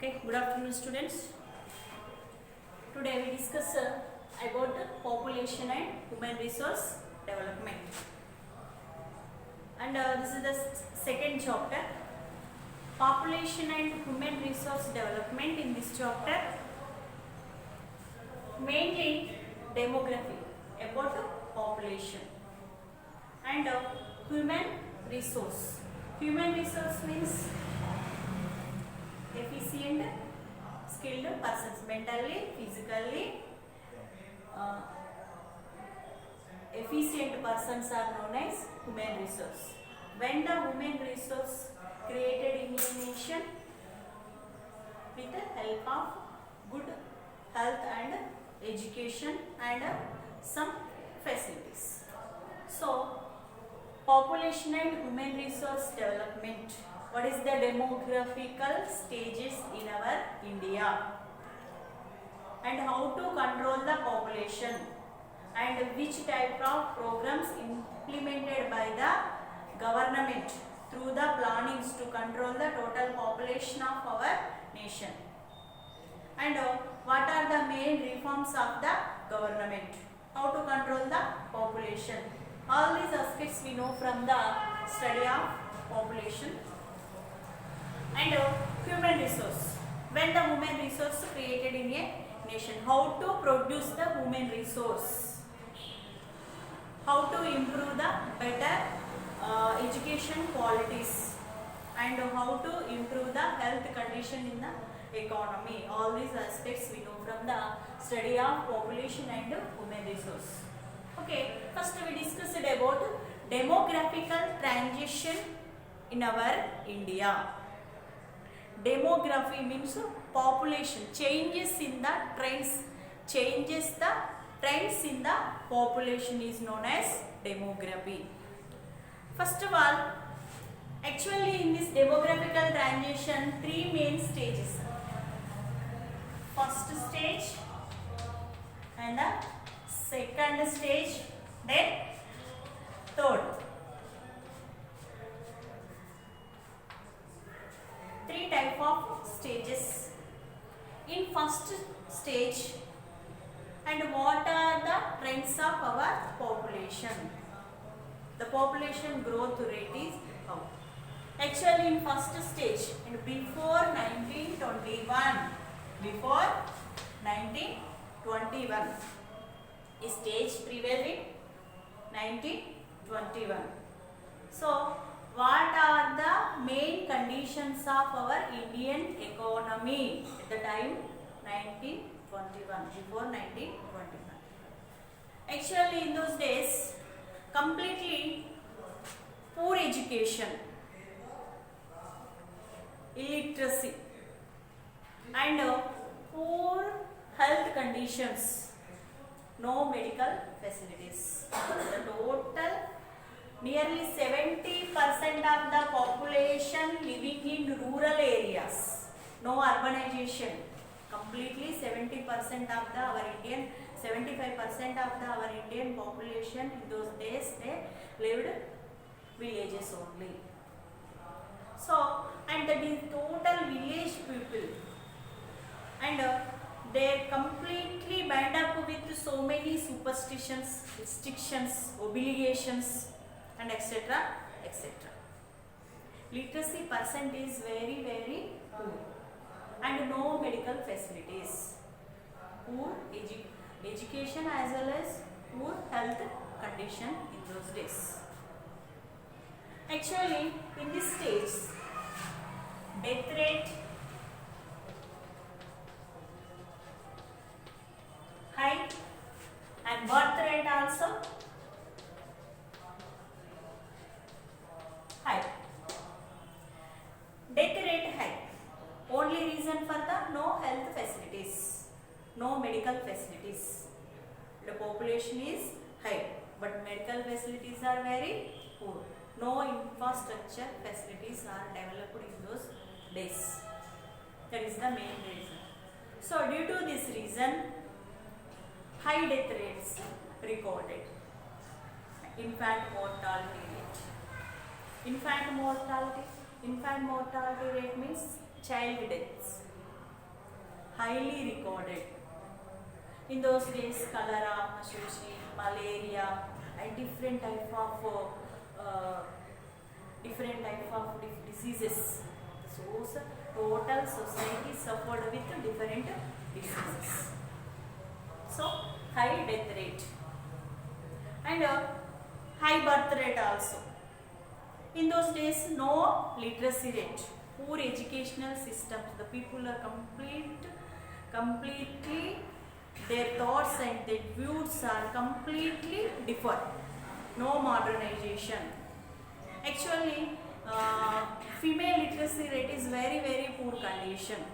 Okay, good afternoon students. Today we discuss about the population and human resource development. And this is the second chapter, population and human resource development. In this chapter, mainly demography, about the population and human resource. Human resource means efficient, skilled persons, mentally, physically efficient persons are known as human resource. When the human resource created in a nation with the help of good health and education and some facilities. So, population and human resource development. What is the demographical stages in our India? And how to control the population? And which type of programs implemented by the government through the plannings to control the total population of our nation? And what are the main reforms of the government? How to control the population? All these aspects we know from the study of population. And human resource. When the human resource created in a nation, how to produce the human resource? How to improve the better education qualities, and how to improve the health condition in the economy. All these aspects we know from the study of population and human resource. Okay, first we discussed about demographical transition in our India. Demography means population, changes in the trends, in the population is known as demography. First of all, actually in this demographical transition, three main stages. First stage and the second stage, then third. Three type of stages. In first stage, and what are the trends of our population? The population growth rate is how? Actually in first stage, and before 1921, stage prevailed in 1921. So what are the main conditions of our Indian economy at the time 1921, before 1921? Actually in those days, completely poor education, illiteracy and poor health conditions, no medical facilities. The total nearly 70% of the population living in rural areas, no urbanization. Completely 70% of the our Indian, 75% of our Indian population in those days they lived villages only. So, and that is total village people, and they completely bind up with so many superstitions, restrictions, obligations, and etc. etc. Literacy percent is very poor, and no medical facilities, poor education as well as poor health condition in those days. Actually in this stage, death rate high and birth rate also high. Death rate high. Only reason for the no health facilities, no medical facilities. The population is high, but medical facilities are very poor. No infrastructure facilities are developed in those days. That is the main reason. So due to this reason, high death rates recorded. Infant mortality rate. Infant mortality rate means child deaths. highly recorded. In those days, cholera, Shushi, malaria, and different type of diseases. So total society suffered with different diseases. So high death rate and high birth rate also. In those days, no literacy rate, poor educational systems. The people are completely, their thoughts and their views are completely different. No modernization. Actually, female literacy rate is very poor condition.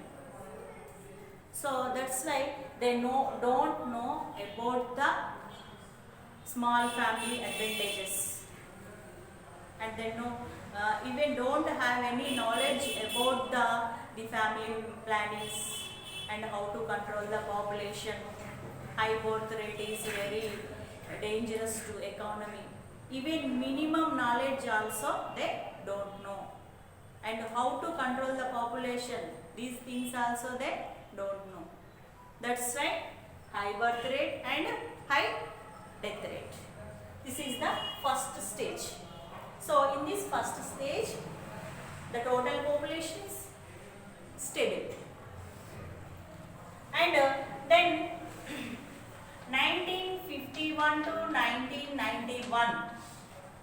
So that's why they don't know about the small family advantages, and they even don't have any knowledge about the family plannings and how to control the population. High birth rate is very dangerous to economy. Even minimum knowledge also they don't know, and how to control the population, these things also they don't know. That's why high birth rate and high death rate. This is the first stage. So in this first stage, the total population is stable, and then 1951 to 1991,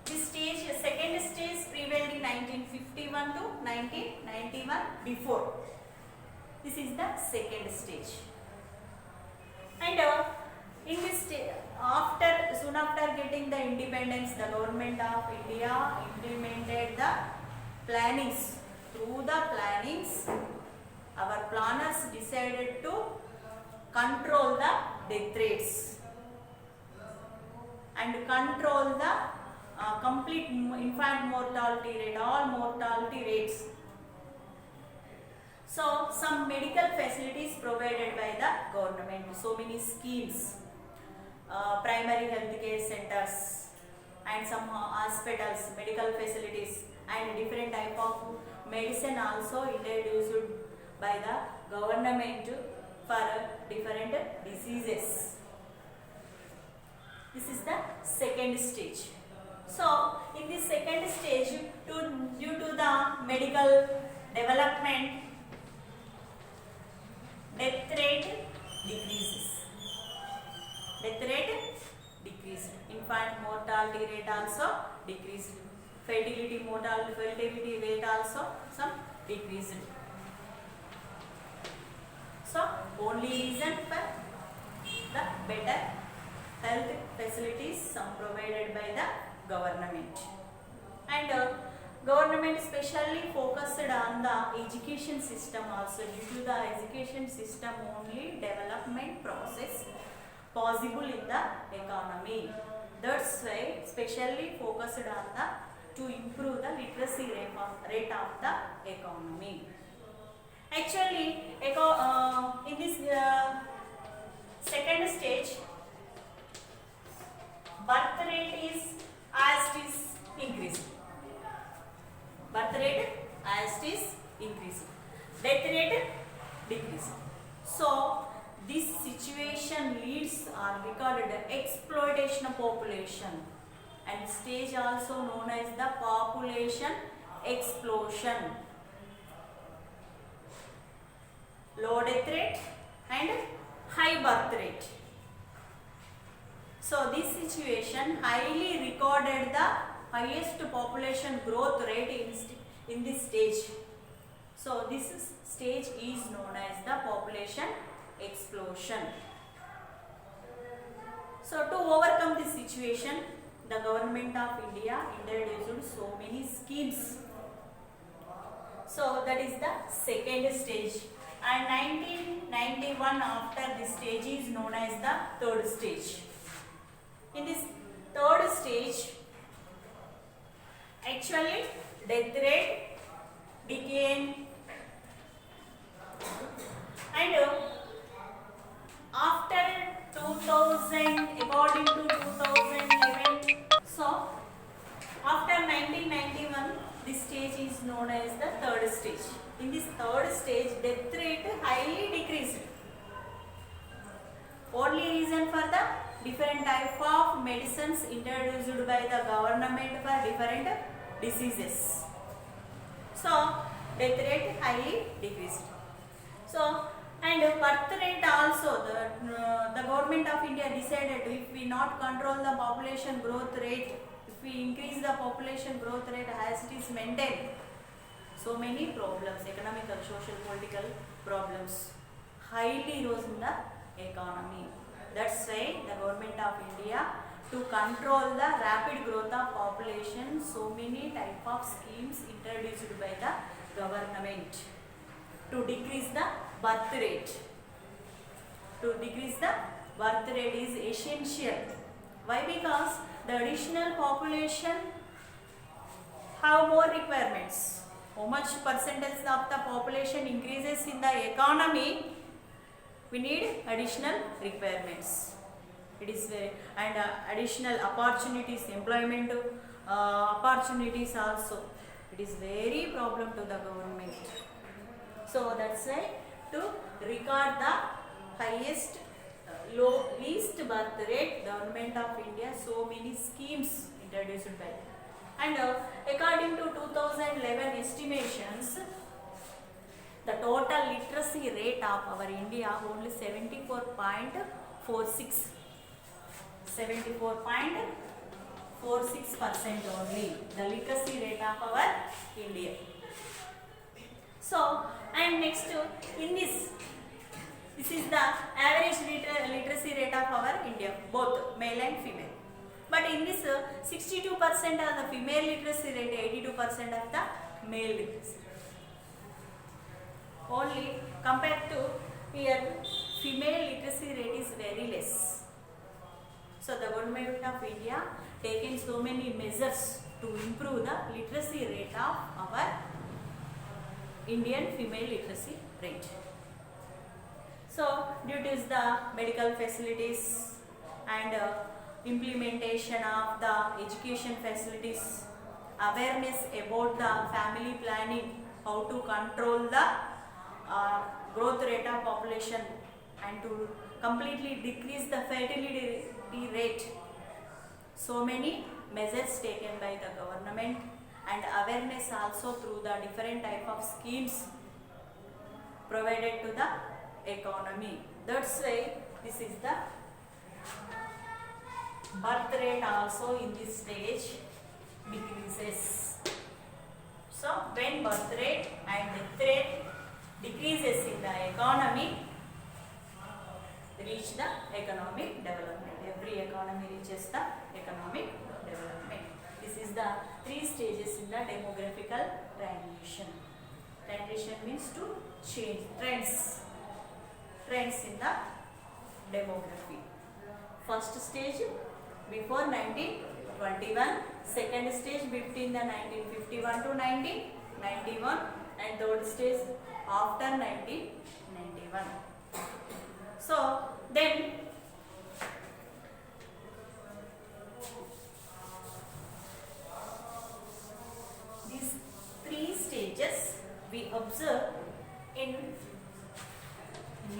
this stage, second stage prevailed in 1951 to 1991 before. This is the second stage. And in this stage, soon after getting the independence, the government of India implemented the plannings. Through the plannings, our planners decided to control the death rates and control the complete infant mortality rate, all mortality rates. So some medical facilities provided by the government, so many schemes, primary health care centers and some hospitals, medical facilities, and different type of medicine also introduced by the government for different diseases. This is the second stage. So in this second stage, due to the medical development, death rate decreases. Death rate decreased. Infant mortality rate also decreased. Fertility rate also some decreased. So only reason for the better health facilities some provided by the government, and government especially focused on the education system also. Due to the education system only development process possible in the economy. That's why specially focused on the to improve the literacy rate of the economy. Actually, in this second stage, birth rate is as it is increasing. Birth rate as it is increasing. Death rate decreasing. So this situation leads or recorded exploitation of population, and stage also known as the population explosion. Low death rate and high birth rate. So this situation highly recorded the highest population growth rate in this stage. So this stage is known as the population explosion. So to overcome this situation, the government of India introduced so many schemes. So that is the second stage. And 1991, after this stage, is known as the third stage. In this third stage, actually death rate became, and after 2000, according to 2011, so after 1991, this stage is known as the third stage. In this third stage, death rate highly decreased. Only reason for the different type of medicines introduced by the government for different diseases. So death rate highly decreased. So and birth rate also, the government of India decided if we not control the population growth rate, if we increase the population growth rate as it is maintained, so many problems, economical, social, political problems highly rose in the economy. That's why the government of India, to control the rapid growth of population, so many type of schemes introduced by the government to decrease the birth rate. To decrease the birth rate is essential. Why? Because the additional population have more requirements. How much percentage of the population increases in the economy, we need additional requirements. It is very, and additional opportunities, employment opportunities also. It is very problem to the government. So that's why to record the highest least birth rate, government of India so many schemes introduced by. And according to 2011 estimations, the total literacy rate of our India only 74.46. 74.46% only the literacy rate of our India. So and next in this is the average literacy rate of our India, both male and female. But in this 62% of the female literacy rate, 82% of the male literacy. Only compared to here, female literacy rate is very less. So the government of India taken so many measures to improve the literacy rate of our Indian female literacy rate. So due to the medical facilities and implementation of the education facilities, awareness about the family planning, how to control the growth rate of population and to completely decrease the fertility rate. So many measures taken by the government and awareness also through the different type of schemes provided to the economy. That's why this is the birth rate also in this stage decreases. So when birth rate and death rate decreases in the economy, reach the economic development. Every economy reaches the economic development. This is the 3 stages in the demographical transition. Transition means to change, trends in the demography. First stage before 1921, second stage between the 1951 to 1991, and third stage after 1991. So then these 3 stages we observe in a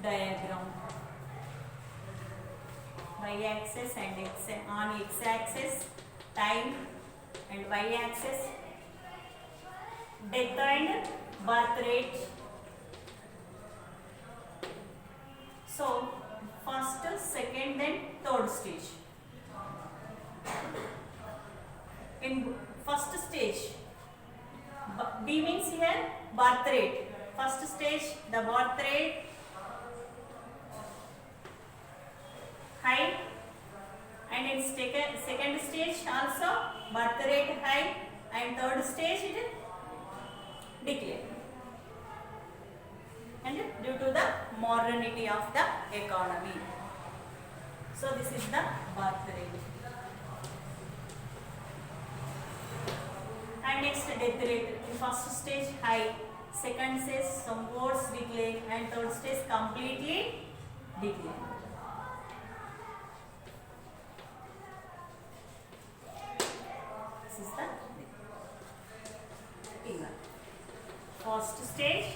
diagram. Y-axis and on x-axis time and y-axis death and birth rate. So first, second, then third stage. In first stage, B means here birth rate. First stage, the birth rate high, and in second stage also birth rate high, and third stage it decline. And due to the modernity of the economy. So this is the birth rate. And next death rate. In first stage high, second stage somewhat decline, and third stage completely decline. This is the T1. First stage,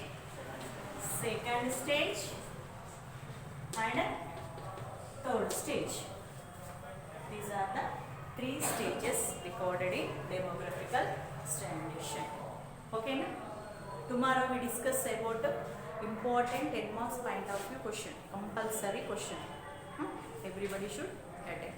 second stage, and third stage. These are the three stages recorded in demographical stagnation. Okay, na? Tomorrow we discuss about important 10 marks point of view question, compulsory question. Everybody should attend.